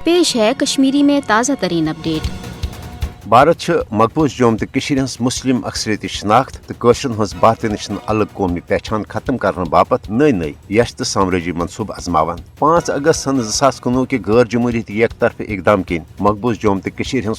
पेश है कश्मीरी में ताज़ा तरीन अपडेट। भारत मकबूज जोम तो मुस्लिम अक्सरियत शनाख्त तो कशरन हज भारत नश अलग कौमी पहचान खत्म करने बापत नई नई यश तो साम्राज्य मनसूब आजमावान 5 अगस्त सन 2019 के गैर जमहूरियत एक तरफ इकदाम किन मकबूज जोम तो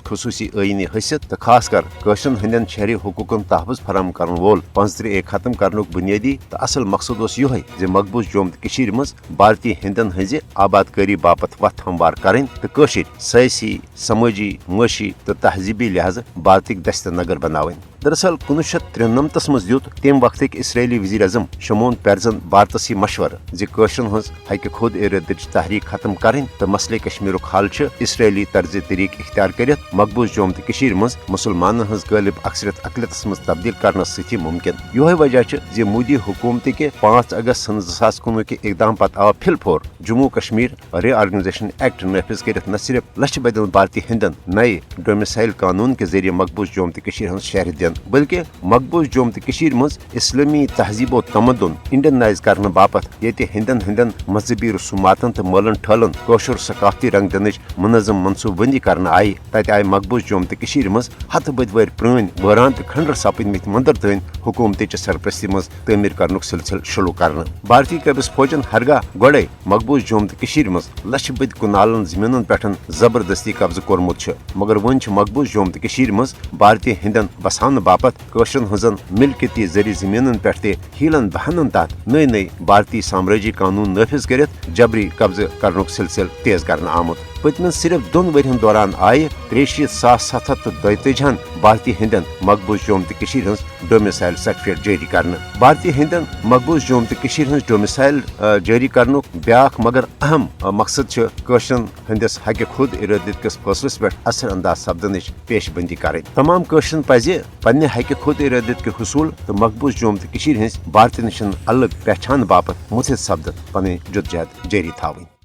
खसूसी आईनी हैसियत तो खास कर कशरन हंदन शहरी हुकूकन तहफ़्फ़ुज़ फराहम कर वोल 15 खत्म करने बुनियादी तो असल मकसद यह मकबूज जोम तो मज भारतीय हिंदन हज आबादकारी बापत वत हमवार करें तो कशर सियासी समाजी मुआशी तो तहजीबी लिहाज भारत दस्त नगर बनावन। दरअसल 1993 मज दुत तम वक्त इसराइली वज़ीर अज़म शमोन पेरजन भारत मशवर जशरन हज हक खुद इरादच तहरीक खत्म करें तो मसले कश्मीर हल इसराइली तर्ज तरीक इख्तियार कर मकबूज जोम तो मज मुसलमान हज गालिब अक्सरियत अकलियत मज तब्दील करने सही मुमकिन। यह वजह मोदी हुकूमत के 5 अगस्त सन 2019 के इकदाम पत आव फिलफोर जम्मू कश्मीर रीऑर्गेनाइजेशन एक्ट नाफिज कर न सिर्फ लक्ष बदन भारतीय हिंदन नए डोमिसाइल कानून के जरिए मकबूज जोम तो शहर दिन बल्कि मकबूज जोम तो मज इस्लामी तहजीब तमदन इंडियनाइज करने बापत ये हिंदन हिंदन मजहबी रसूमातन तो मलन ठलन कौशर सकाफती रंग दिन मुनज़म मनसूबबंदी करने आई तत आय मकबूज जोम तो मज हथ बद वर प्रान वरान तो खंडर सपदमित मंदिर तन हुकूमत सरपरस्ती मज तमीर कर सिलसिल शुरू कर। भारतीय कबिस फौजन हरगा गोड़े मकबूज जोम तो मज लक्ष बद कुनालन जमीन पे जबरदस्ती कब्ज कोर्मुत मगर वन मकबूज जोम तो मज भारतीय हिंदन बसान बापत कशरन हजन मिल्कियती जरी जमीन पे हीलन बहनन तहत नई नई भारतीय साम्राज्य कानून नाफिज कर जबरी कब्ज कर सिलसिल तेज कर आमुत। पतमन सिर्फ 2 वरियन दौरान आय 63,732 भारतीय हिंदन मकबूज जोम तो डोमिसाइल सर्टिफिकेट जारी कर। भारतीय हिंदन मकबूज जोम तो डोमिसाइल जारी कर ब्या मगर अहम मकसद कशरन हंदिस हक खुद इरादत किस फैसलस पे असर अंदाज सपदन पेशबंदी करें। तमाम कशरन पज पन्ने हक खुद इरादत के हसूल तो मकबूज जोम तो भारत नश अलग पहचान बापत मुथित सपदत पन जुदजहद जारी थावन।